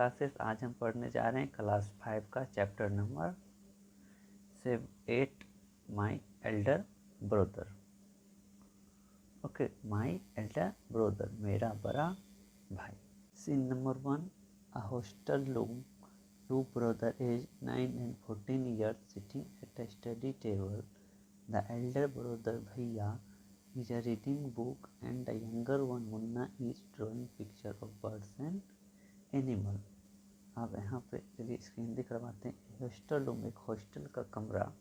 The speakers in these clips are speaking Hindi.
क्लासेस। आज हम पढ़ने जा रहे हैं क्लास 5 का chapter number 8, my elder brother. Okay, my elder brother, मेरा बड़ा भाई। Scene number 1, a hostel room, two brothers aged 9 and 14 years sitting at a study table. The elder brother Bhaiya is reading book and the younger one Munna is drawing picture of birds and animal. अब यहाँ पे चलिए स्क्रीन दिख करवाते हैं। हॉस्टल रूम, एक हॉस्टल का कमरा।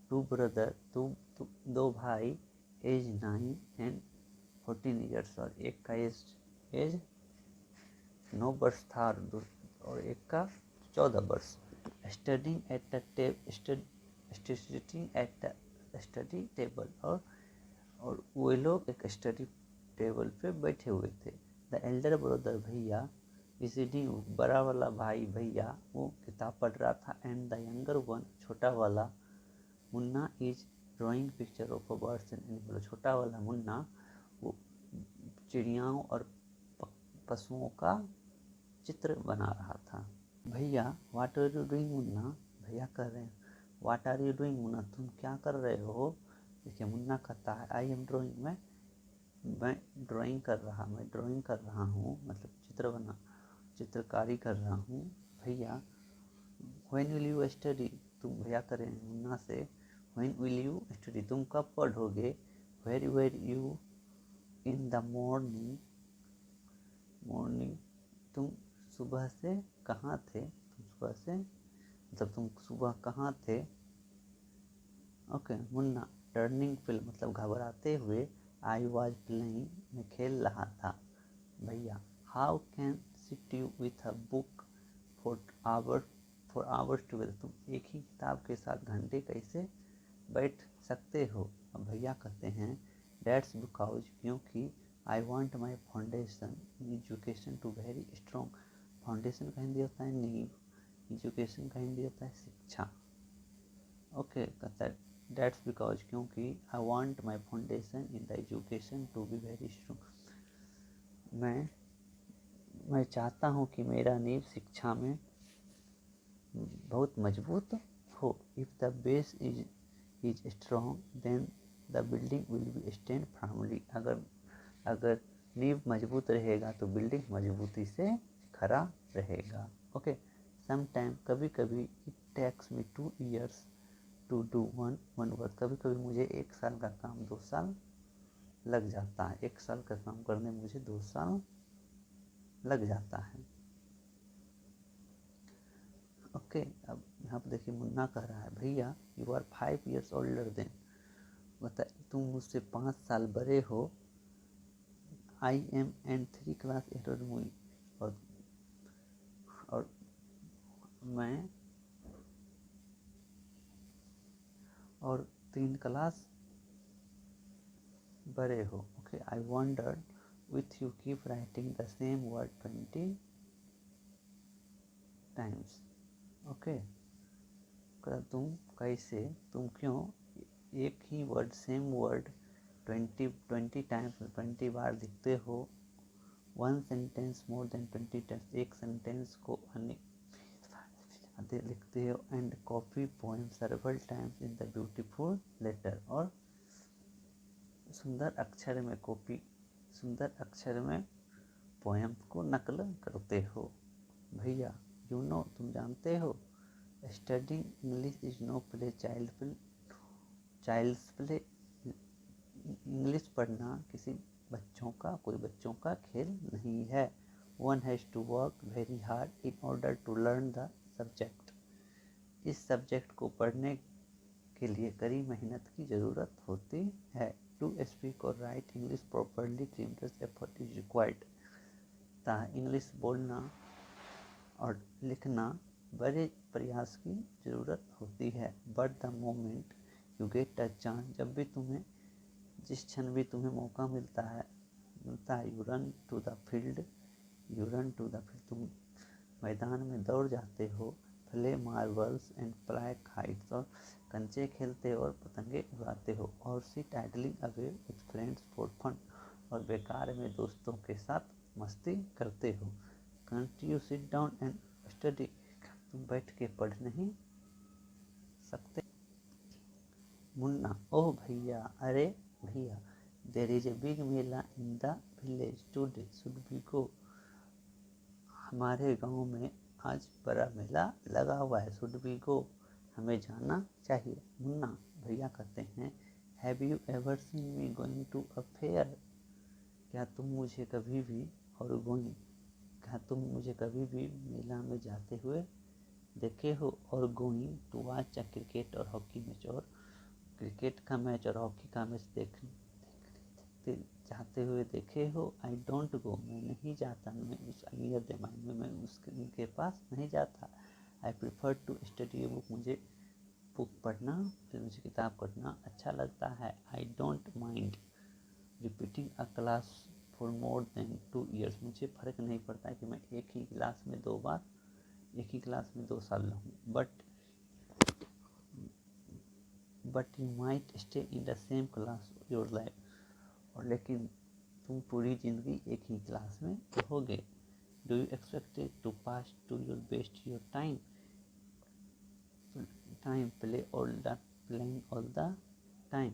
टू ब्रदर, दो भाई, एज 9 एंड 14 ईयर्स, और एक का एज 9 वर्ष था और एक का 14 वर्ष। स्टडिंग एट स्टडी टेबल, और वे लोग एक स्टडी टेबल पे बैठे हुए थे। द एल्डर ब्रदर भैया इज रीडिंग, बड़ा वाला भाई भैया वो किताब पढ़ रहा था। एंड द यंगर वन, छोटा वाला Munna, is drawing picture of birds and animal, छोटा वाला मुन्ना वो चिड़ियाओं और पशुओं का चित्र बना रहा था। भैया, what are you doing Munna, भैया कह रहे हैं what are you doing Munna, तुम क्या कर रहे हो। देखिए मुन्ना कहता है आई एम ड्राइंग, मैं ड्राइंग कर रहा हूँ, मतलब चित्रकारी कर रहा हूँ। भैया, व्हेन विल यू स्टडी, तुम भैया करें मुन्ना से व्हेन विल यू स्टडी, तुम कब पढ़ोगे। Were you in the morning, तुम सुबह से कहाँ थे, तुम सुबह कहाँ थे। ओके, मुन्ना टर्निंग फिल्म, मतलब घबराते हुए। आई वॉज प्लेइंग, मैं खेल रहा था। भैया, how can sit you with a book for hours together, तुम एक ही किताब के साथ घंटे कैसे बैठ सकते हो। अब भैया कहते हैं दैट्स बिकॉज, क्योंकि I want my foundation in education to very strong, foundation का हिंदी होता है नींव, एजुकेशन का हिंदी होता है शिक्षा। ओके, कहता है दैट्स बिकॉज, क्योंकि I want my foundation in the education to be very strong, मैं चाहता हूँ कि मेरा नींव शिक्षा में बहुत मजबूत हो। If the base is strong then the building will be stand firmly, अगर नींव मजबूत रहेगा तो बिल्डिंग मजबूती से खड़ा रहेगा। ओके, समटाइम, कभी कभी, it takes me 2 years to do one work, कभी कभी मुझे 1 साल का काम 2 साल लग जाता है। 1 साल का काम करने में मुझे 2 साल लग जाता है। ओके, अब यहाँ पर देखिए मुन्ना कह रहा है भैया you are 5 years older than, बता तुम मुझसे 5 साल बड़े हो। I am and 3 class after me, और मैं और 3 क्लास बड़े हो। Okay, I wondered with you keep writing the same word 20 times. Okay, तुम क्यों एक ही वर्ड, सेम वर्ड 20 टाइम्स, 20 बार लिखते हो। 1 सेंटेंस मोर देन 20 टाइम्स, एक सेंटेंस को अधिक लिखते हो। And copy poem several times in the beautiful letter, और सुंदर अक्षर में पोएम को नकल करते हो। भैया, यू नो, तुम जानते हो, studying English is no play child's play, English पढ़ना कोई बच्चों का खेल नहीं है। One has to work very hard in order to learn the subject, इस सब्जेक्ट को पढ़ने के लिए कड़ी मेहनत की ज़रूरत होती है। टू स्पीक और write English properly tremendous effort is required, English बोलना और लिखना बड़े प्रयास की ज़रूरत होती है। But the moment you get a chance, जिस क्षण भी तुम्हें मौका मिलता है you run to the field, तुम मैदान में दौड़ जाते हो। Play marbles and fly kites, और कंचे खेलते हो और पतंगे उड़ाते हो। और sit idling away with friends for fun, और बेकार में दोस्तों के साथ मस्ती करते हो। Can't you sit down and study, तुम बैठ के पढ़ नहीं सकते? मुन्ना, ओह भैया, अरे भैया, there is a big mela in the village today, should we go, हमारे गांव में आज बड़ा मेला लगा हुआ है, शुड वी गो, हमें जाना चाहिए? मुन्ना, भैया कहते हैं, have you ever seen me going to a fair, क्या तुम मुझे कभी भी और गोइंग, क्या तुम मुझे कभी भी मेला में जाते हुए देखे हो, और going to watch a cricket और हॉकी मैच, और क्रिकेट का मैच और हॉकी का मैच देखते जाते हुए देखे हो? आई डोंट गो, मैं नहीं जाता, मैं उस नियर द माइंड में, मैं उनके पास नहीं जाता। I prefer to study a book, मुझे बुक पढ़ना, फिर मुझे किताब पढ़ना अच्छा लगता है। I don't mind repeating a class for more than 2 years, मुझे फ़र्क नहीं पड़ता है कि मैं एक ही क्लास में 2 साल रहूँ, but you might stay in the same class your life, और लेकिन तुम पूरी जिंदगी एक ही क्लास में रहोगे। Do you expect to pass to your best your time play all playing all the time,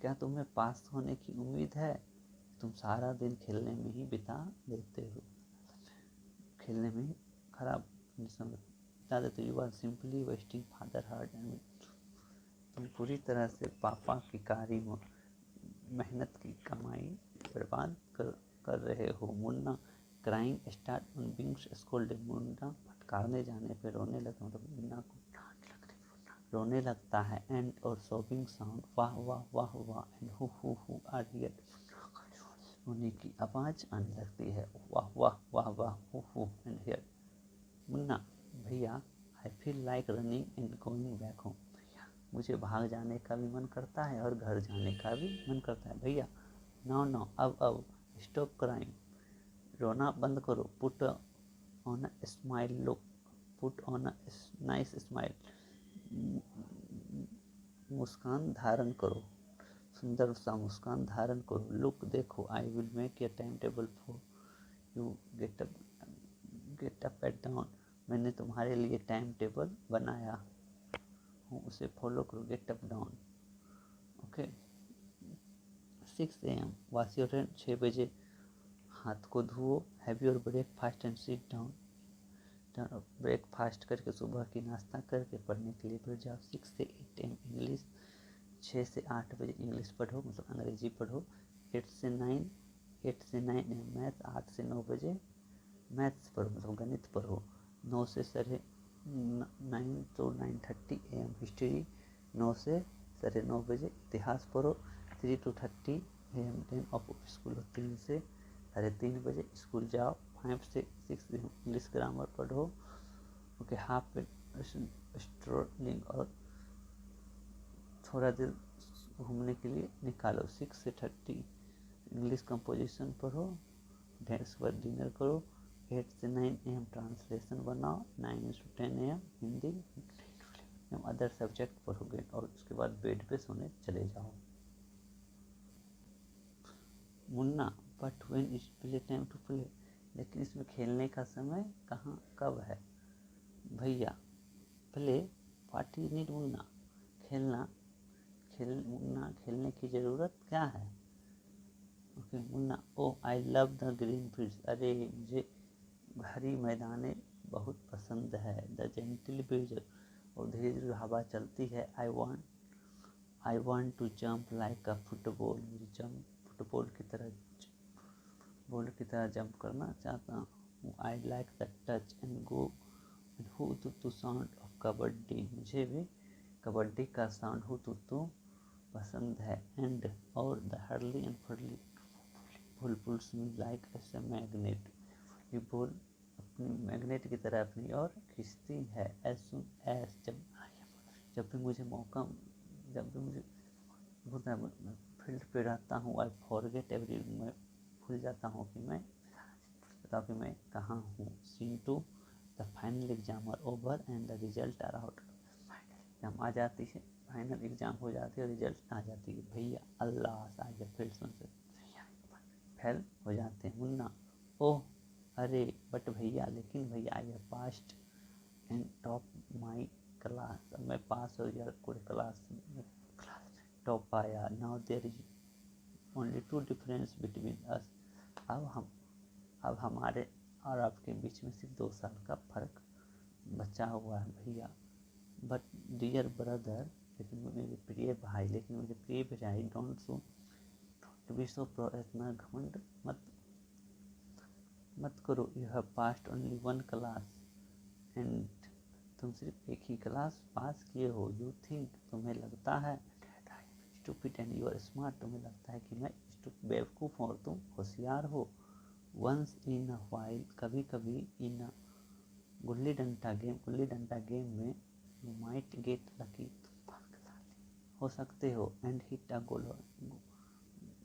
क्या तुम्हें पास होने की उम्मीद है? तुम सारा दिन खेलने में ही बिता देते हो, खेलने में ही खराब समय बिता देते हो। You are simply wasting father hard and, तुम पूरी तरह से पापा की कारी मेहनत की कमाई बर्बाद कर रहे हो। Munna, crying start on being scolded, Munna फटकारने जाने पे रोने लगता, मतलब मुन्ना को डांट लग रही, रोने लगता है। एंड और शॉपिंग साउंड, वाह वाह वाह वाह, एंड हु आर हियर, रोने की आवाज आने लगती है, वाह वाह वाह वाह, हु एंड हियर। मुन्ना, भैया, I feel like running and going back home, मुझे भाग जाने का भी मन करता है और घर जाने का भी मन करता है। भैया, नो अब स्टॉप क्राइम, रोना बंद करो, put on a smile look, put on a nice smile, मुस्कान धारण करो, सुंदर सा मुस्कान धारण करो। लुक देखो, I will make a time table for you, get up at dawn, मैंने तुम्हारे लिए टाइम टेबल बनाया हूँ, उसे फॉलो करो। Get up dawn, okay. 6 AM, wash your hand, 6 बजे हाथ को धुओ। Have your breakfast and sit down, breakfast करके सुबह की नाश्ता करके पढ़ने के लिए बैठ जाओ। 6 से 8 AM इंग्लिश, 6 से 8 बजे इंग्लिश पढ़ो, मतलब अंग्रेजी पढ़ो। 8 से 9 AM मैथ, 8 से 9 बजे मैथ्स पढ़ो, मतलब गणित पढ़ो। 9 से 9 to 9:30 AM हिस्ट्री, 9 से 9:30 बजे इतिहास पढ़ो। 3 to 30 AM time of school, 3 से 3:30 बजे स्कूल जाओ। 5 से 6 इंग्लिश ग्रामर पढ़ो, ओके। हाफ स्ट्रोलिंग, और थोड़ा देर घूमने के लिए निकालो। 6 से 30 इंग्लिश कंपोजिशन पढ़ो, ढेर पर डिनर करो। 8 से 9 AM ट्रांसलेशन बनाओ। 9 to 10 AM Hindi other subject पढ़ोगे, और उसके बाद बेड पे सोने चले जाओ। Munna, but when is play time to play, लेकिन इसमें खेलने का समय कहाँ कब है? भैया, play what is need, Munna, Munna, खेलने की ज़रूरत क्या है? Okay. Munna, oh I love the green fields, अरे मुझे हरी मैदानें बहुत पसंद है। द जेंटल ब्रीज, और धीरे धीरे हवा चलती है। I want to jump like a football, मुझे फुटबॉल की तरह जंप करना चाहता हूँ। I like the touch and go and who to sound of kabaddi, मुझे भी कबड्डी का साउंड हु टू पसंद है। एंड और the hurly and furly pulls me like as a magnet, ये बॉल अपनी मैग्नेट की तरह अपनी ओर खींचती है। एज सुन एज, जब भी मुझे होता है, मैं फील्ड पे रहता हूँ, आई फॉरगेट एवरी, मैं भूल जाता हूँ कि मैं कहाँ हूँ। Scene to the final exam are over and the result are out, exam आ जाती है, फाइनल एग्जाम हो जाती है, रिजल्ट आ जाती है। भैया, अल्लाह, आज फेल हो जाते हैं। मुन्ना, ओह अरे बट भैया, लेकिन भैया I passed and top my class, अब मैं पास हो गया पूरे क्लास में, टॉप आया। Now there is only 2 difference between us, अब हमारे और आपके बीच में सिर्फ 2 साल का फर्क बचा हुआ है भैया। बट डियर ब्रदर, लेकिन मेरे प्रिय भाई, लेकिन मेरे प्रिय भाई, डोंट बी सो प्राउड, इतना घमंड मत करो। You have passed only 1 class and, तुम सिर्फ एक ही क्लास पास किए हो। यू थिंक, तुम्हें लगता है, stupid and you are smart, तुम्हें लगता है कि मैं बेवकूफ़ और तुम होशियार हो। वंस इन अ वाइल, कभी कभी, इन अ गुल्ली डंडा गेम में, यू माइट गेट लकी, तुम भाग्यशाली हो सकते हो। एंड हिट अ गोल,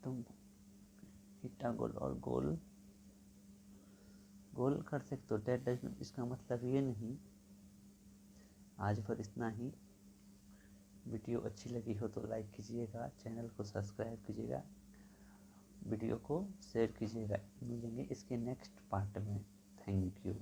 तुम हिट अ गोल और गोल कर सकते हो। दैट डज नॉट, इसका मतलब ये नहीं। आज पर इतना ही। वीडियो अच्छी लगी हो तो लाइक कीजिएगा, चैनल को सब्सक्राइब कीजिएगा, वीडियो को शेयर कीजिएगा। मिलेंगे इसके नेक्स्ट पार्ट में। Thank you.